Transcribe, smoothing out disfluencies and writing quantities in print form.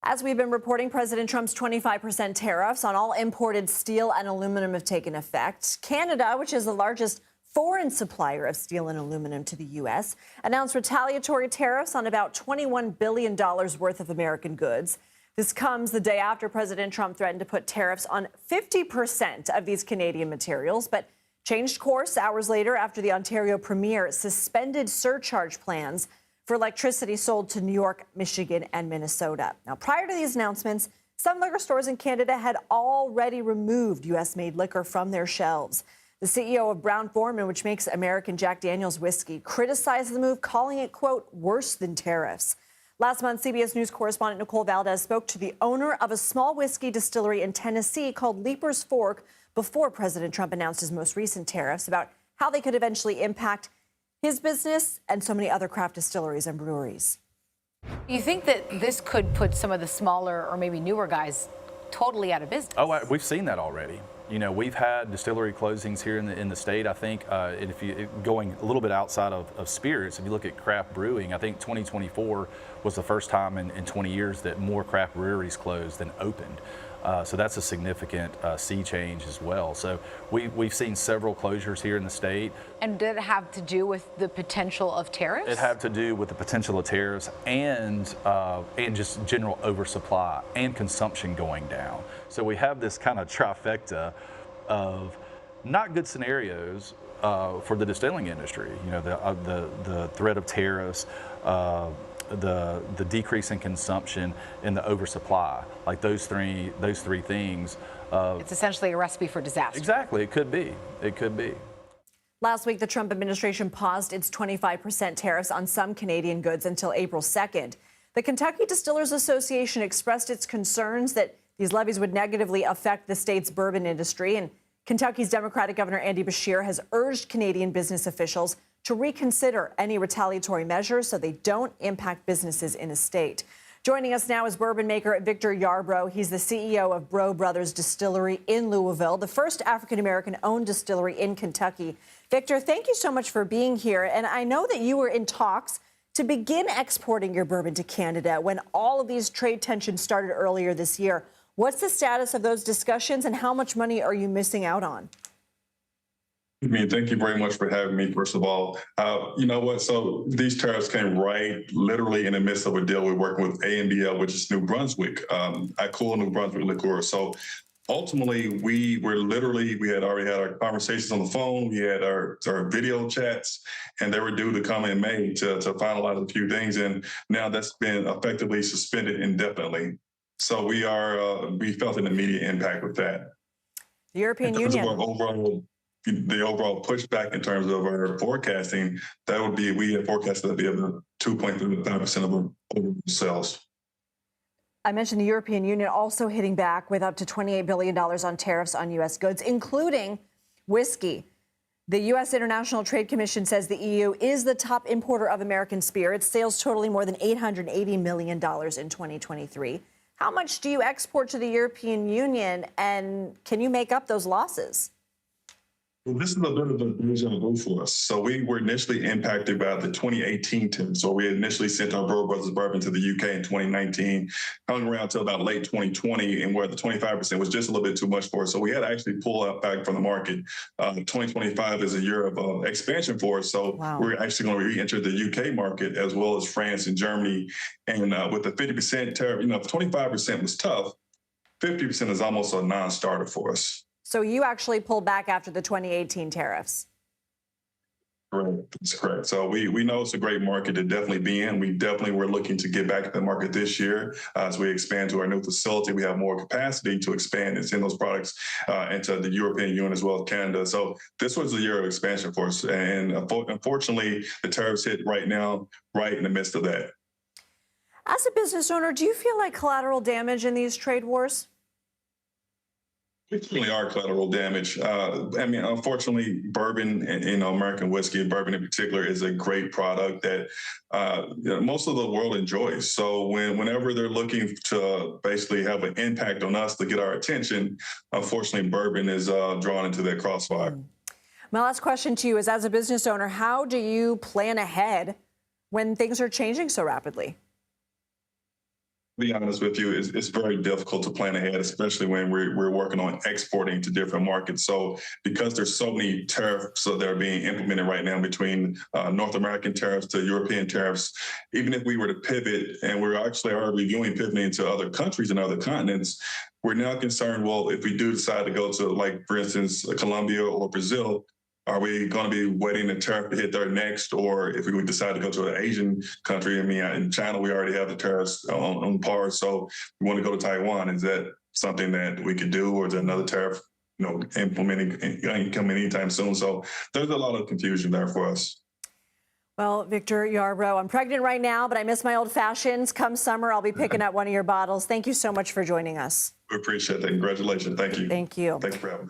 As we've been reporting, President Trump's 25% tariffs on all imported steel and aluminum have taken effect. Canada, which is the largest foreign supplier of steel and aluminum to the U.S., announced retaliatory tariffs on about $21 billion worth of American goods. This comes the day after President Trump threatened to put tariffs on 50% of these Canadian materials, but changed course hours later after the Ontario Premier suspended surcharge plans for electricity sold to New York, Michigan, and Minnesota. Now, prior to these announcements, some liquor stores in Canada had already removed U.S.-made liquor from their shelves. The CEO of Brown-Forman, which makes American Jack Daniel's whiskey, criticized the move, calling it, quote, worse than tariffs. Last month, CBS News correspondent Nicole Valdez spoke to the owner of a small whiskey distillery in Tennessee called Leaper's Fork before President Trump announced his most recent tariffs about how they could eventually impact his business and so many other craft distilleries and breweries. You think that this could put some of the smaller or maybe newer guys totally out of business? Oh, we've seen that already. You know, we've had distillery closings here in the state. I think if you going a little bit outside of spirits, if you look at craft brewing, I think 2024 was the first time in 20 years that more craft breweries closed than opened. So that's a significant sea change as well. So we've seen several closures here in the state. And did it have to do with the potential of tariffs? It had to do with the potential of tariffs and just general oversupply and consumption going down. So we have this kind of trifecta of not good scenarios for the distilling industry. You know, the threat of tariffs, the decrease in consumption, and the oversupply. Like those three things. It's essentially a recipe for disaster. Exactly, it could be. It could be. Last week, the Trump administration paused its 25% tariffs on some Canadian goods until April 2nd. The Kentucky Distillers Association expressed its concerns that these levies would negatively affect the state's bourbon industry. And Kentucky's Democratic Governor Andy Beshear has urged Canadian business officials to reconsider any retaliatory measures so they don't impact businesses in the state. Joining us now is bourbon maker Victor Yarbrough. He's the CEO of Brough Brothers Distillery in Louisville, the first African-American owned distillery in Kentucky. Victor, thank you so much for being here. And I know that you were in talks to begin exporting your bourbon to Canada when all of these trade tensions started earlier this year. What's the status of those discussions and how much money are you missing out on? I mean, thank you very much for having me, first of all. You know what? So these tariffs came literally in the midst of a deal we're working with ANBL, which is New Brunswick. I cool New Brunswick liqueur. So ultimately, we had already had our conversations on the phone. We had our video chats, and they were due to come in May to finalize a few things. And now that's been effectively suspended indefinitely. So we felt an immediate impact with that. The European Union. The overall pushback in terms of our forecasting, we had forecasted that be about 2.35% of our overall sales. I mentioned the European Union also hitting back with up to $28 billion on tariffs on U.S. goods, including whiskey. The U.S. International Trade Commission says the EU is the top importer of American spirits, sales totaling more than $880 million in 2023. How much do you export to the European Union, and can you make up those losses? Well, this is a bit of a deja vu for us. So we were initially impacted by the 2018 tariffs. So we initially sent our Brough Brothers bourbon to the UK in 2019, hung around until about late 2020, and where the 25% was just a little bit too much for us. So we had to actually pull out back from the market. 2025 is a year of expansion for us. So We're actually going to re-enter the UK market as well as France and Germany. And with the 50% tariff, if 25% was tough, 50% is almost a non-starter for us. So you actually pulled back after the 2018 tariffs. Correct. That's correct. So we know it's a great market to definitely be in. We definitely were looking to get back to the market this year as we expand to our new facility. We have more capacity to expand and send those products into the European Union as well as Canada. So this was a year of expansion for us. And unfortunately, the tariffs hit right now, right in the midst of that. As a business owner, do you feel like collateral damage in these trade wars? We certainly are collateral damage. I mean, unfortunately, bourbon and American whiskey, bourbon in particular, is a great product that most of the world enjoys. So whenever they're looking to basically have an impact on us to get our attention, unfortunately, bourbon is drawn into that crossfire. My last question to you is, as a business owner, how do you plan ahead when things are changing so rapidly? Be honest with you, it's very difficult to plan ahead, especially when we're working on exporting to different markets. So because there's so many tariffs that are being implemented right now between North American tariffs to European tariffs, even if we were to pivot, and we're actually already reviewing pivoting to other countries and other continents, we're now concerned, well, if we do decide to go to, like, for instance, Colombia or Brazil, are we going to be waiting the tariff to hit there next? Or if we would decide to go to an Asian country, I mean, in China, we already have the tariffs on par. So we want to go to Taiwan. Is that something that we could do? Or is there another tariff, implementing coming anytime soon? So there's a lot of confusion there for us. Well, Victor Yarbrough, I'm pregnant right now, but I miss my old fashions. Come summer, I'll be picking up one of your bottles. Thank you so much for joining us. We appreciate that. Congratulations. Thank you. Thank you. Thank you for having us.